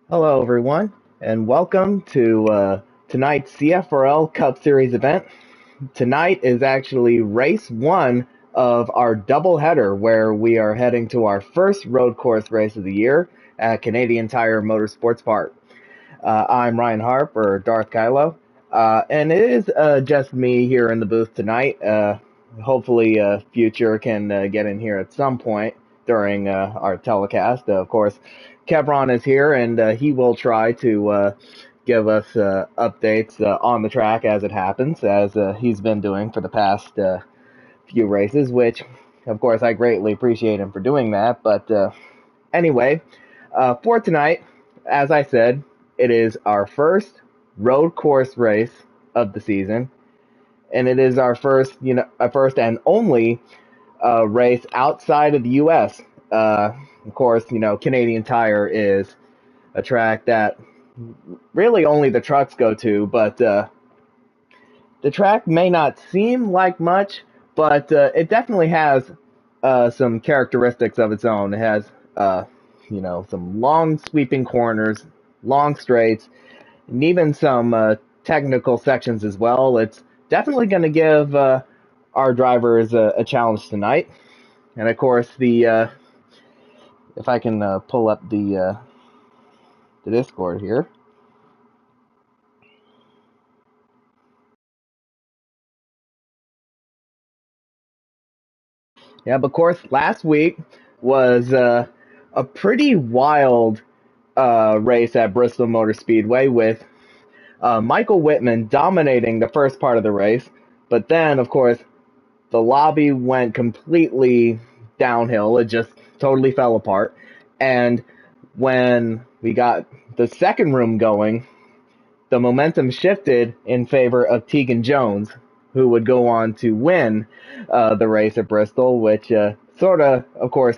Hello, everyone, and welcome to tonight's CFRL Cup Series event. Tonight is actually race one of our doubleheader, where we are heading to our first road course race of the year at Canadian Tire Motorsports Park. I'm Ryan Harp, or Darth Kylo, and it is just me here in the booth tonight. Hopefully, Future can get in here at some point during our telecast. Of course, Kevron is here, and he will try to give us updates on the track as it happens, as he's been doing for the past few races, which, of course, I greatly appreciate him for doing that. But anyway, for tonight, as I said, it is our first road course race of the season, and it is our first and only race outside of the U.S. Of course, Canadian Tire is a track that really only the trucks go to, but the track may not seem like much, but it definitely has some characteristics of its own. It has, some long sweeping corners, long straights, and even some technical sections as well. It's definitely going to give our drivers a challenge tonight. And of course, if I can pull up the Discord here. Yeah, but of course, last week was a pretty wild race at Bristol Motor Speedway with Michael Whitman dominating the first part of the race. But then, of course, the lobby went completely downhill. It just totally fell apart. And when we got the second room going, the momentum shifted in favor of Tegan Jones, who would go on to win the race at Bristol, which of course,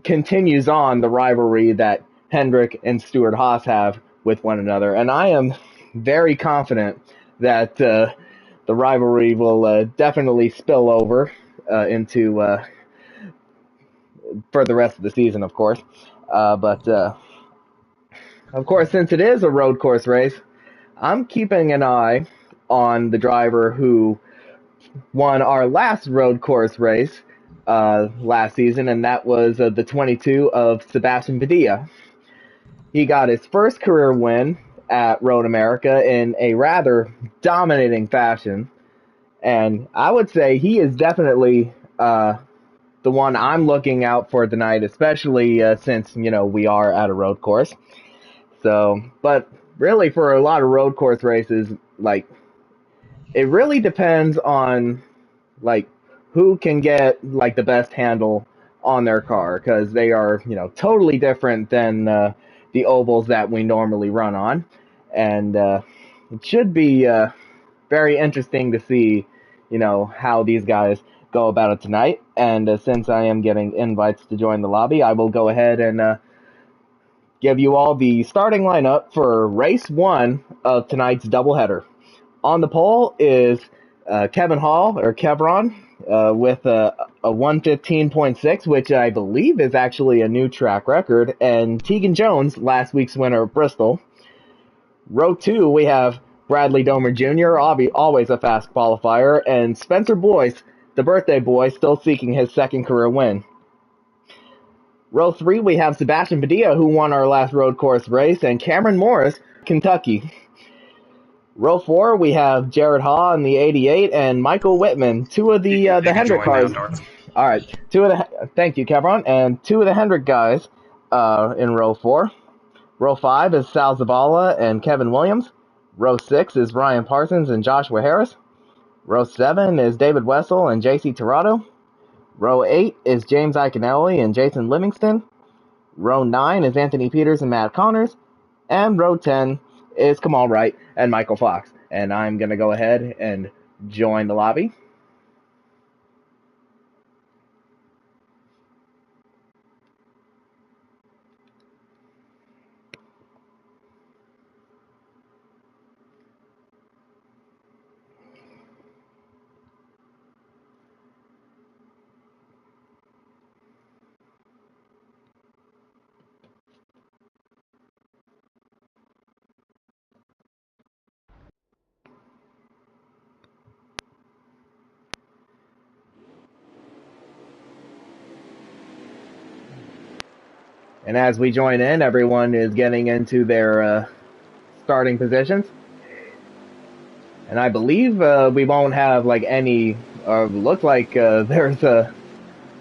continues on the rivalry that Hendrick and Stuart Haas have with one another. And I am very confident that the rivalry will definitely spill over into for the rest of the season, of course. But of course, since it is a road course race, I'm keeping an eye on the driver who won our last road course race last season, and that was the 22 of Sebastian Padilla. He got his first career win at Road America in a rather dominating fashion, and I would say he is definitely the one I'm looking out for tonight, especially since we are at a road course. So, but really, for a lot of road course races, like it really depends on like who can get like the best handle on their car, because they are totally different than the ovals that we normally run on, and it should be very interesting to see how these guys go about it tonight. And since I am getting invites to join the lobby, I will go ahead and give you all the starting lineup for race one of tonight's doubleheader. On the pole is Kevin Hall, or Kevron, with a 115.6, which I believe is actually a new track record, and Tegan Jones, last week's winner of Bristol. Row 2, we have Bradley Domer Jr., always a fast qualifier, and Spencer Boyce, the birthday boy, still seeking his second career win. Row 3, we have Sebastian Padilla, who won our last road course race, and Cameron Morris, Kentucky. Row 4, we have Jared Haw in the 88 and Michael Whitman, two of the Hendrick cars. All right, thank you, Kevron, and two of the Hendrick guys in row 4. Row 5 is Sal Zavala and Kevin Williams. Row 6 is Ryan Parsons and Joshua Harris. Row 7 is David Wessel and JC Torado. Row 8 is James Iaconelli and Jason Livingston. Row 9 is Anthony Peters and Matt Connors. And row 10 is Kamal Wright and Michael Fox. And I'm going to go ahead and join the lobby. And as we join in, everyone is getting into their starting positions. And I believe we won't have like any, look like there's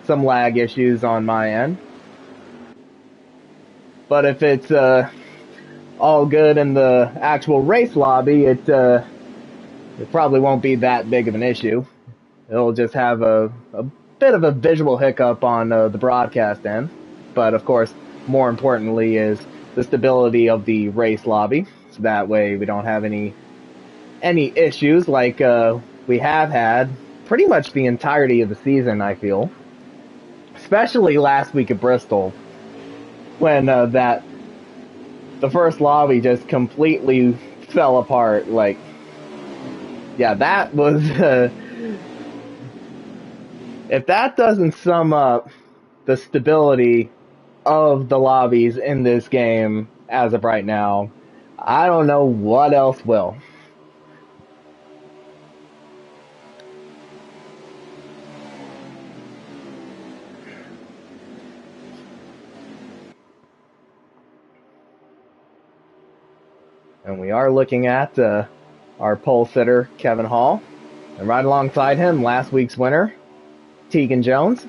some lag issues on my end. But if it's all good in the actual race lobby, it probably won't be that big of an issue. It'll just have a bit of a visual hiccup on the broadcast end. But of course, more importantly is the stability of the race lobby. So that way we don't have any issues like we have had pretty much the entirety of the season, I feel. Especially last week at Bristol, when the first lobby just completely fell apart. Like, yeah, that was if that doesn't sum up the stability of the lobbies in this game as of right now, I don't know what else will. And we are looking at our pole sitter, Kevin Hall. And right alongside him, last week's winner, Tegan Jones.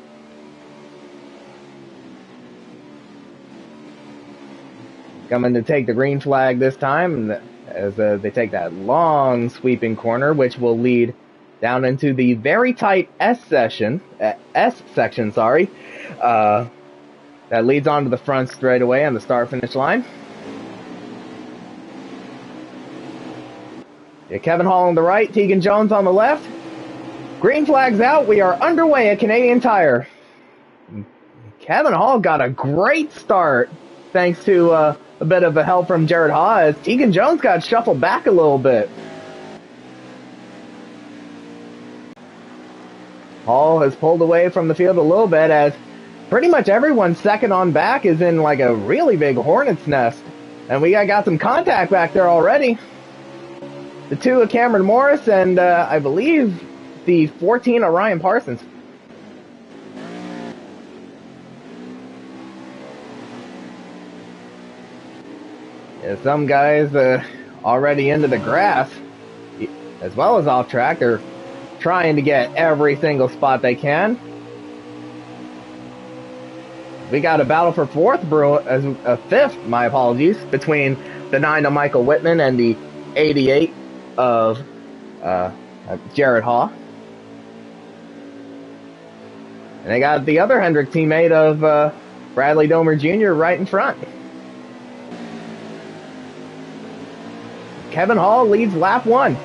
Coming to take the green flag this time as they take that long sweeping corner, which will lead down into the very tight S section, that leads onto the front straightaway on the start-finish line. Yeah, Kevin Hall on the right, Tegan Jones on the left. Green flag's out. We are underway at Canadian Tire. Kevin Hall got a great start thanks to a bit of a help from Jared Haw as Tegan Jones got shuffled back a little bit. Hall has pulled away from the field a little bit as pretty much everyone second on back is in like a really big hornet's nest. And we got some contact back there already. The 2 of Cameron Morris and I believe the 14 of Ryan Parsons. Yeah, some guys already into the grass as well as off track. They're trying to get every single spot they can. We got a battle for fifth, my apologies, between the 9 of Michael Whitman and the 88 of Jared Haw. And they got the other Hendrick teammate of Bradley Domer Jr. right in front. Kevin Hall leads lap 1.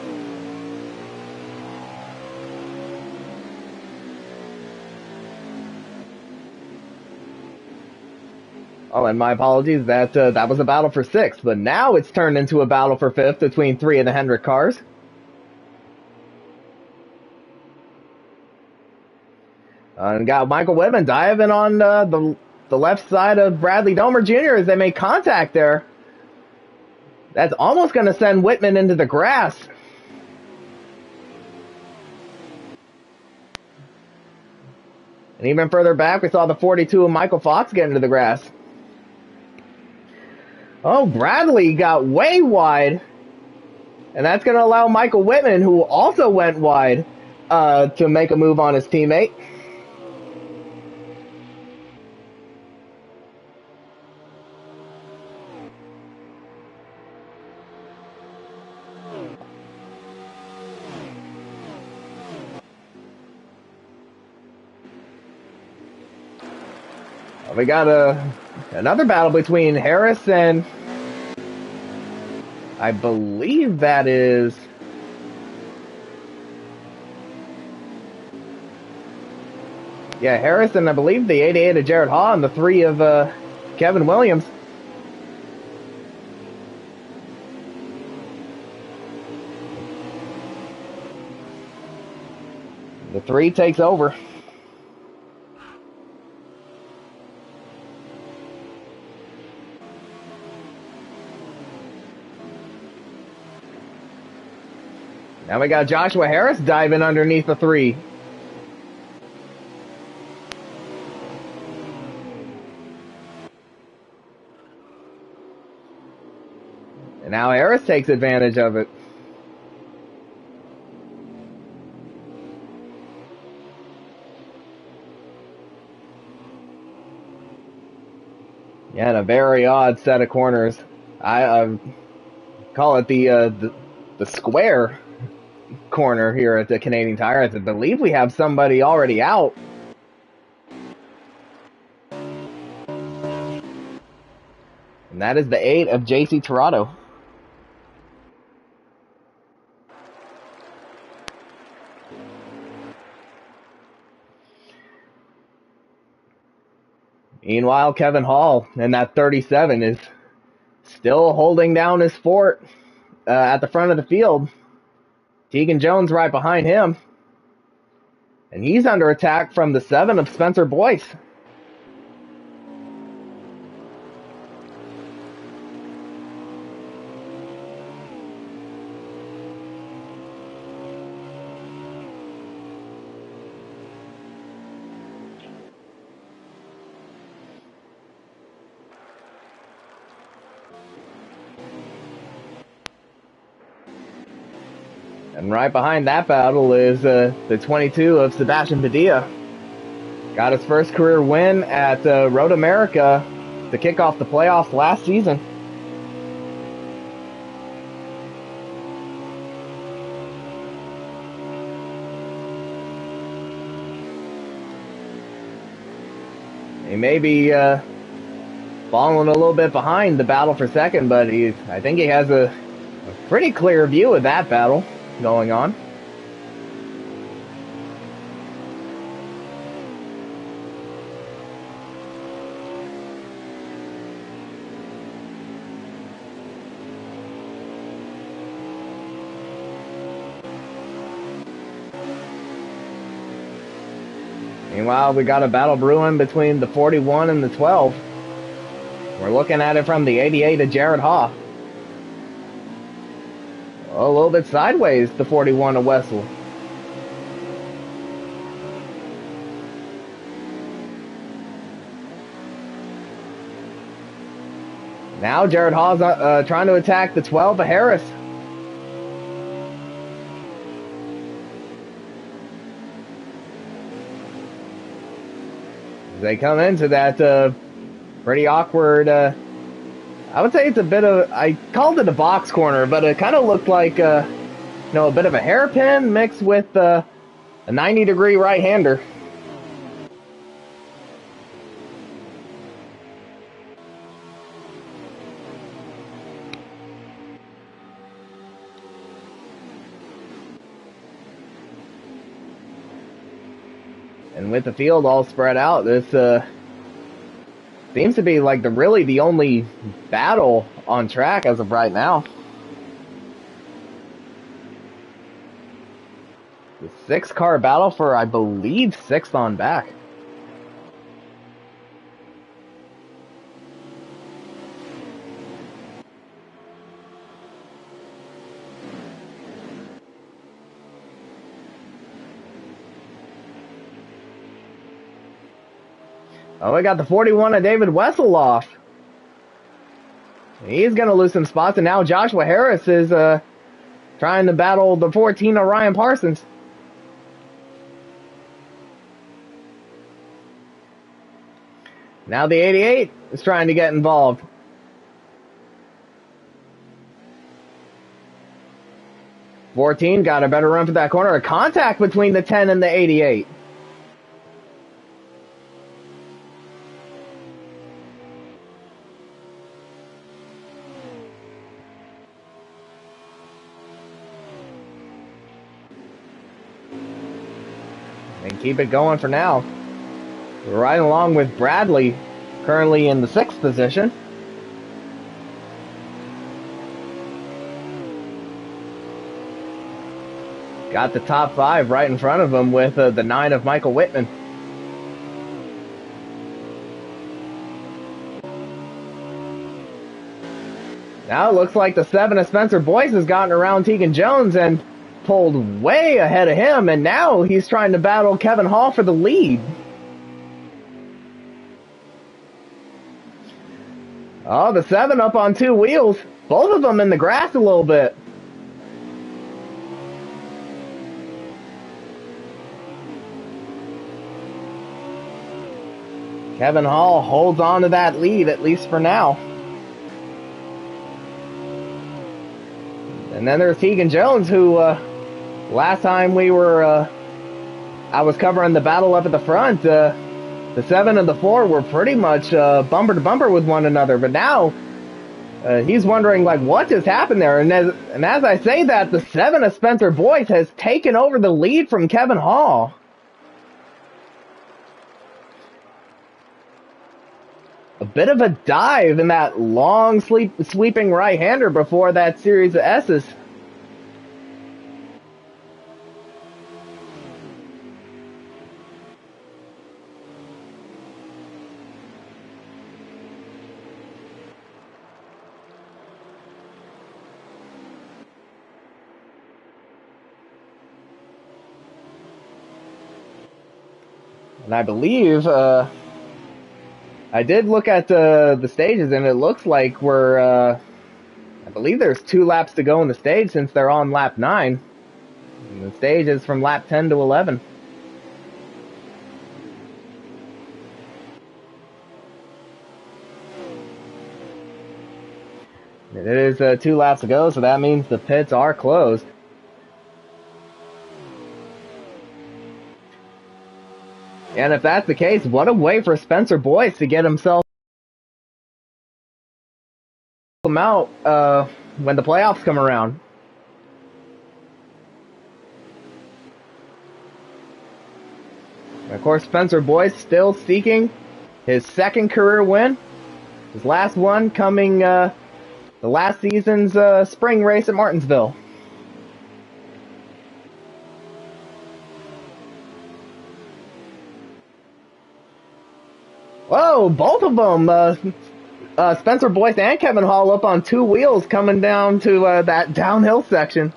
Oh, and my apologies, that was a battle for 6th, but now it's turned into a battle for 5th between 3 of the Hendrick cars. And got Michael Whitman diving on the left side of Bradley Domer Jr. as they make contact there. That's almost going to send Whitman into the grass. And even further back, we saw the 42 of Michael Fox get into the grass. Oh, Bradley got way wide. And that's going to allow Michael Whitman, who also went wide, to make a move on his teammate. We got another battle between Harris and I believe that is Harris and I believe the 88 of Jared Haw and the 3 of Kevin Williams. The 3 takes over. Now we got Joshua Harris diving underneath the 3. And now Harris takes advantage of it. Yeah, and a very odd set of corners. I call it the square corner here at the Canadian Tire. I believe we have somebody already out. And that is the 8 of JC Torado. Meanwhile, Kevin Hall in that 37 is still holding down his fort at the front of the field. Tegan Jones right behind him. And he's under attack from the 7 of Spencer Boyce. And right behind that battle is the 22 of Sebastian Padilla. Got his first career win at Road America to kick off the playoffs last season. He may be falling a little bit behind the battle for second, but I think he has a pretty clear view of that battle going on. Meanwhile, we got a battle brewing between the 41 and the 12. We're looking at it from the 88 of Jared Hoff. A little bit sideways, the 41 of Wessel. Now Jared Hall's trying to attack the 12 of Harris. They come into that pretty awkward, I would say it's a bit of, I called it a box corner, but it kind of looked like, a bit of a hairpin mixed with a 90-degree right-hander. And with the field all spread out, this seems to be like the only battle on track as of right now. The 6-car battle for, I believe, 6th on back. Oh, we got the 41 of David Wesseloff. He's going to lose some spots, and now Joshua Harris is trying to battle the 14 of Ryan Parsons. Now the 88 is trying to get involved. '14 got a better run for that corner. A contact between the 10 and the 88. And keep it going for now. We're right along with Bradley, currently in the 6th position. Got the top 5 right in front of him with the 9 of Michael Whitman. Now it looks like the 7 of Spencer Boyce has gotten around Tegan Jones and pulled way ahead of him, and now he's trying to battle Kevin Hall for the lead. Oh, the 7 up on 2 wheels. Both of them in the grass a little bit. Kevin Hall holds on to that lead, at least for now. And then there's Tegan Jones, who last time I was covering the battle up at the front, the 7 and the 4 were pretty much bumper to bumper with one another. But now he's wondering, like, what just happened there? And as I say that, the 7 of Spencer Boyce has taken over the lead from Kevin Hall. A bit of a dive in that long sweeping right-hander before that series of S's. And I believe I did look at the stages, and it looks like I believe there's 2 laps to go in the stage since they're on lap 9. And the stage is from lap 10 to 11. It is 2 laps to go, so that means the pits are closed. And if that's the case, what a way for Spencer Boyce to get himself out when the playoffs come around. And of course, Spencer Boyce still seeking his 2nd career win. His last one coming the last season's spring race at Martinsville. Whoa, both of them, Spencer Boyce and Kevin Hall up on 2 wheels coming down to that downhill section.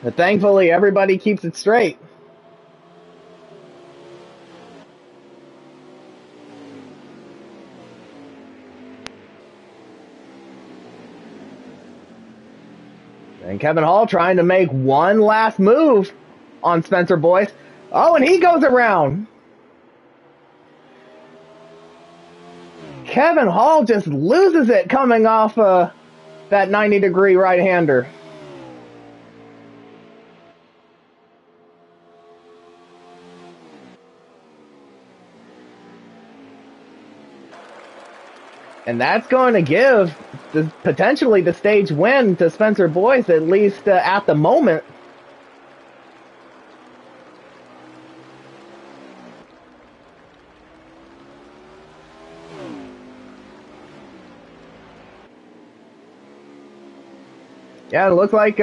But thankfully, everybody keeps it straight. And Kevin Hall trying to make one last move on Spencer Boyce. Oh, and he goes around. Kevin Hall just loses it coming off that 90-degree right-hander. And that's going to give potentially the stage win to Spencer Boyce, at least at the moment. Yeah, it looks like,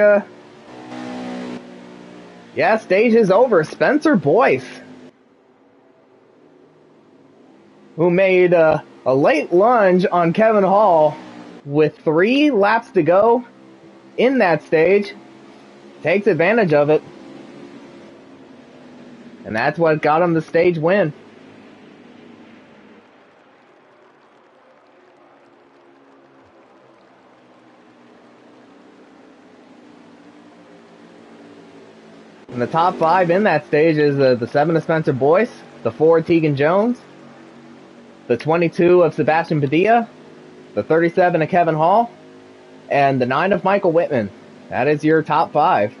stage is over. Spencer Boyce, who made a late lunge on Kevin Hall with 3 laps to go in that stage, takes advantage of it. And that's what got him the stage win. And the top 5 in that stage is the 7 of Spencer Boyce, the 4 of Tegan Jones, the 22 of Sebastian Padilla, the 37 of Kevin Hall, and the 9 of Michael Whitman. That is your top 5.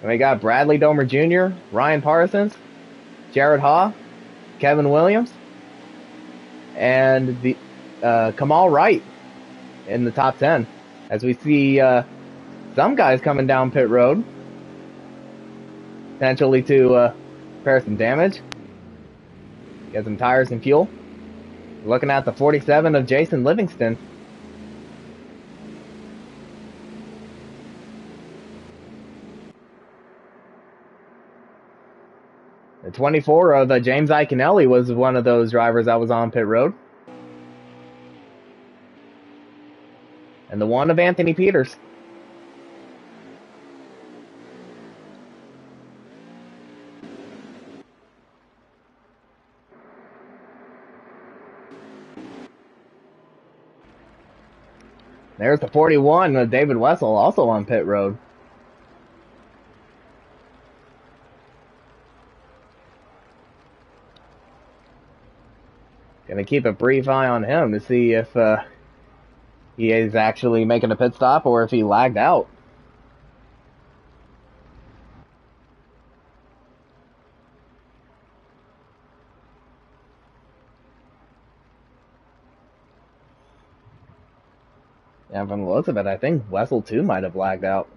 And we got Bradley Domer Jr., Ryan Parsons, Jared Haw, Kevin Williams, and the Kamal Wright in the top 10. As we see some guys coming down pit road, potentially to repair some damage, get some tires and fuel. Looking at the 47 of Jason Livingston. The 24 of James Iaconelli was one of those drivers that was on pit road. And the one of Anthony Peters. There's the 41 of David Wessel, also on pit road. Gonna keep a brief eye on him to see if he is actually making a pit stop or if he lagged out. Yeah, from the looks of it, I think Wessel too might have lagged out.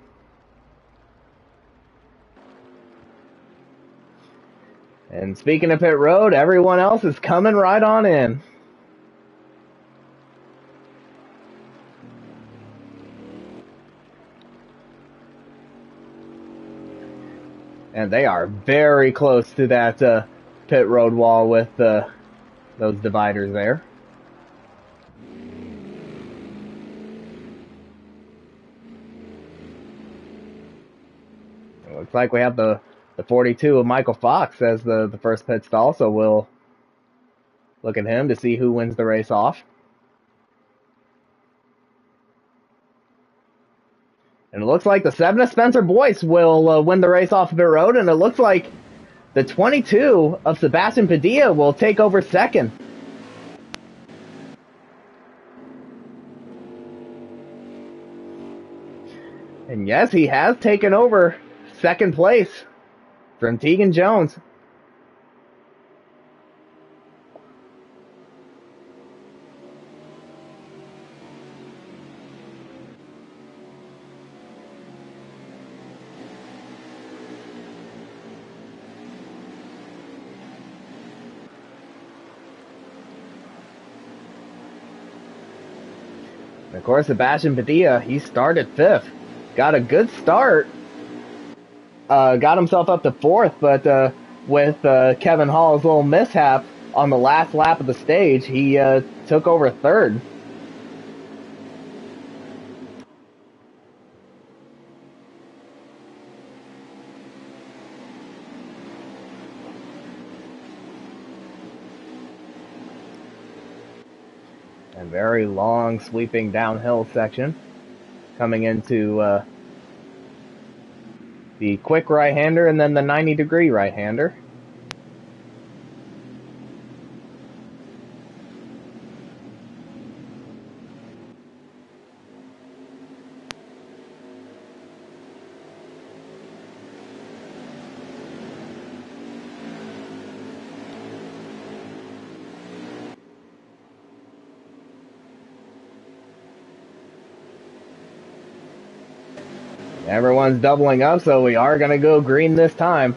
And speaking of pit road, everyone else is coming right on in. And they are very close to that pit road wall with those dividers there. It looks like we have the 42 of Michael Fox as the first pit stall, so we'll look at him to see who wins the race off. And it looks like the 7 of Spencer Boyce will win the race off of pit road, and it looks like the 22 of Sebastian Padilla will take over second. And yes, he has taken over second place from Tegan Jones. And of course, Sebastian Padilla, he started 5th. Got a good start. Got himself up to 4th, but with Kevin Hall's little mishap on the last lap of the stage, he took over 3rd. And very long, sweeping downhill section coming into the quick right-hander and then the 90-degree right-hander. Everyone's doubling up, so we are going to go green this time.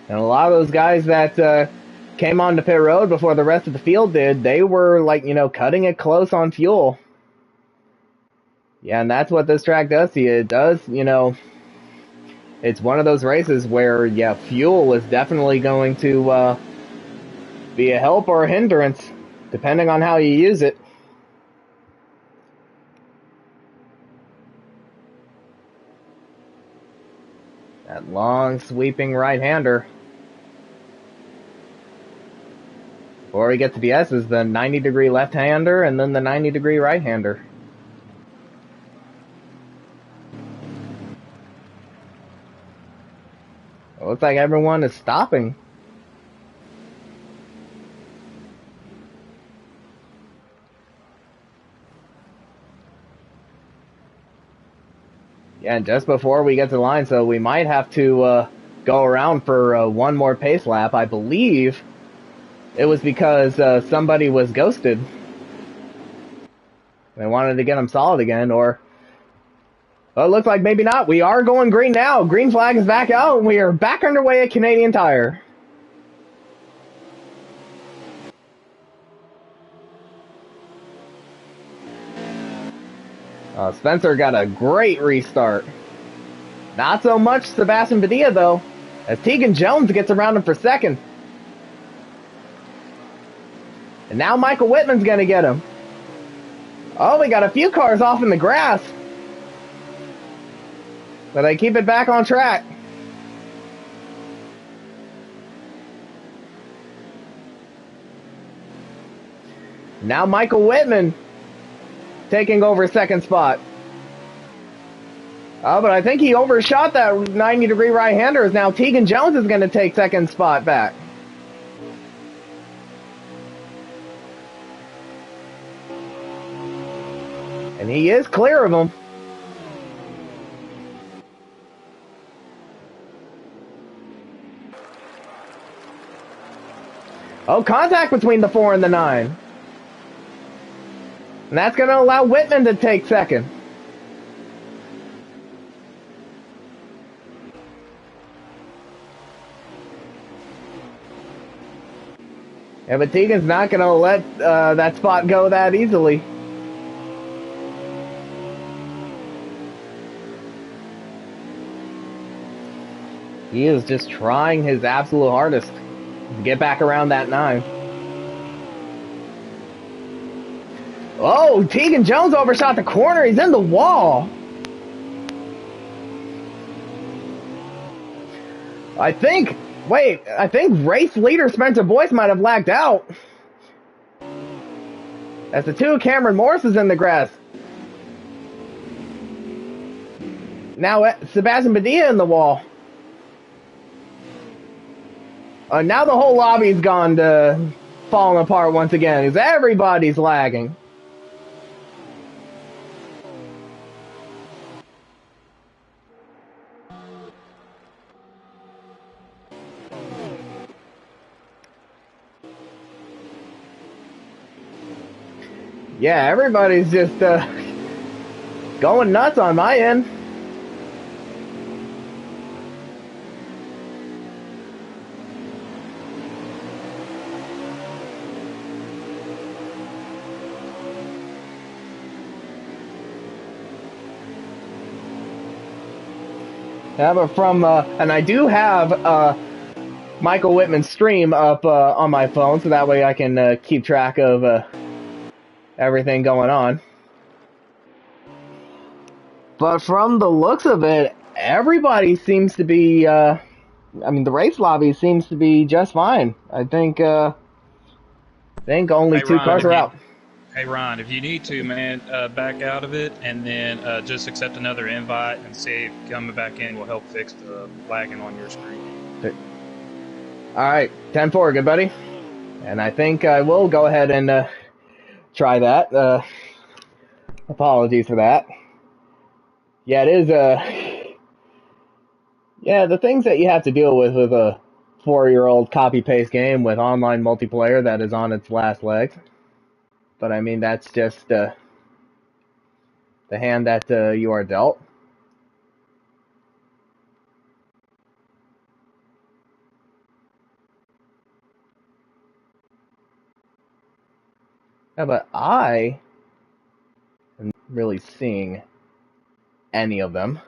And a lot of those guys that came onto pit road before the rest of the field did, they were, like, you know, cutting it close on fuel. Yeah, and that's what this track does to you. It does, you know, it's one of those races where, yeah, fuel is definitely going to be a help or a hindrance, depending on how you use it. That long, sweeping right-hander. Before we get to the S's, the 90-degree left-hander and then the 90-degree right-hander. It looks like everyone is stopping. Yeah, and just before we get to the line, so we might have to go around for one more pace lap. I believe it was because somebody was ghosted. They wanted to get them solid again, or... Well, it looks like maybe not. We are going green now. Green flag is back out, and we are back underway at Canadian Tire. Spencer got a great restart. Not so much Sebastian Padilla, though, as Tegan Jones gets around him for second. And now Michael Whitman's going to get him. Oh, we got a few cars off in the grass. But they keep it back on track. Now Michael Whitman taking over second spot. Oh, but I think he overshot that 90-degree right-hander. As now Tegan Jones is going to take second spot back. And he is clear of him. Oh, contact between the 4 and the 9. And that's going to allow Whitman to take second. Yeah, but Tegan's not going to let that spot go that easily. He is just trying his absolute hardest to get back around that 9. Oh, Tegan Jones overshot the corner. He's in the wall. I think race leader Spencer Boyce might have lagged out. As the 2 Cameron Morris is in the grass. Now Sebastian Padilla in the wall. Now the whole lobby's gone to falling apart once again, because everybody's lagging. Yeah, everybody's just going nuts on my end. Yeah, but from and I do have Michael Whitman's stream up on my phone, so that way I can keep track of everything going on. But from the looks of it, everybody seems to be, I mean, the race lobby seems to be just fine. I think only 2 cars are out. Hey, Ron, if you need to, man, back out of it and then just accept another invite and see if coming back in will help fix the lagging on your screen. Alright, 10-4, good buddy. And I think I will go ahead and try that. Apologies for that. Yeah, it is, yeah, the things that you have to deal with a 4-year-old copy-paste game with online multiplayer that is on its last legs. But I mean, that's just the hand that you are dealt. Yeah, but I am really seeing any of them.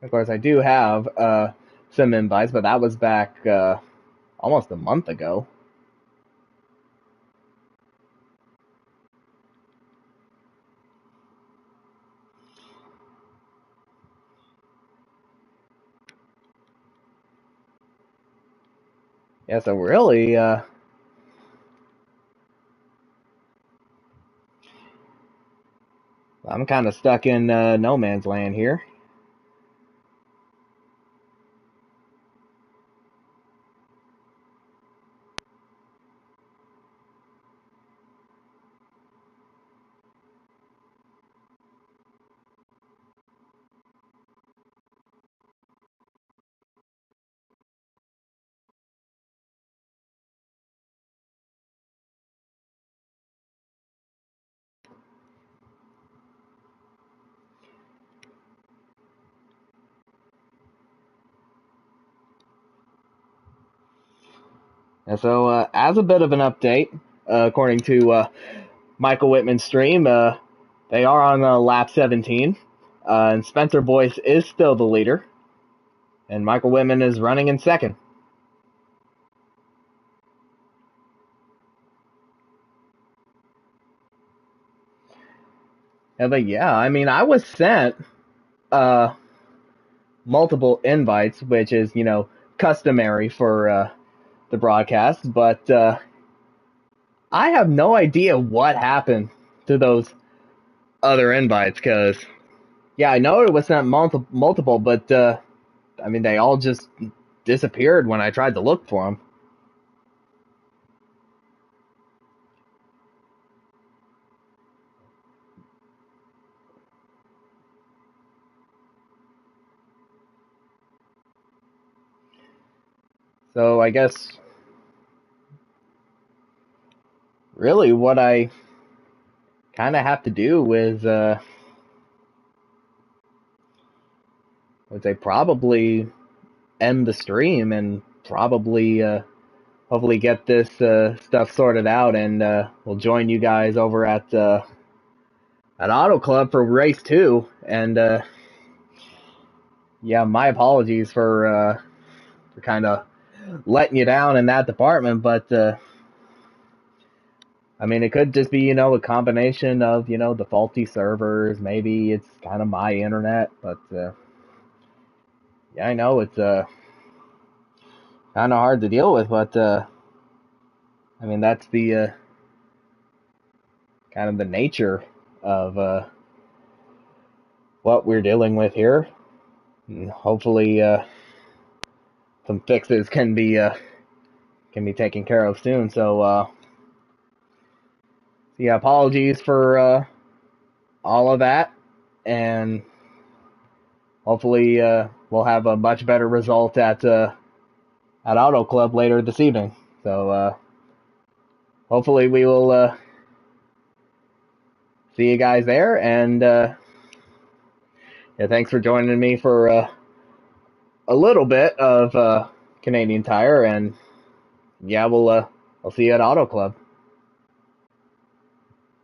Of course, I do have some invites, but that was back almost a month ago. Yeah, so really, I'm kind of stuck in no man's land here. And so, as a bit of an update, according to Michael Whitman's stream, they are on lap 17, and Spencer Boyce is still the leader, and Michael Whitman is running in second. But yeah, I mean, I was sent multiple invites, which is, customary for the broadcast, but I have no idea what happened to those other invites, because, yeah, I know it was sent multiple, but, I mean, they all just disappeared when I tried to look for them. So I guess really what I kind of have to do is, would say probably end the stream and probably, hopefully get this stuff sorted out, and we'll join you guys over at Auto Club for race 2. And yeah, my apologies for kind of letting you down in that department, but I mean, it could just be, a combination of, the faulty servers. Maybe it's kind of my internet, but yeah, I know it's kind of hard to deal with, but I mean, that's the kind of the nature of what we're dealing with here. And hopefully, some fixes can be taken care of soon. So, yeah, apologies for all of that, and hopefully we'll have a much better result at Auto Club later this evening. So hopefully we will see you guys there, and yeah, thanks for joining me for a little bit of Canadian Tire, and yeah, I'll see you at Auto Club.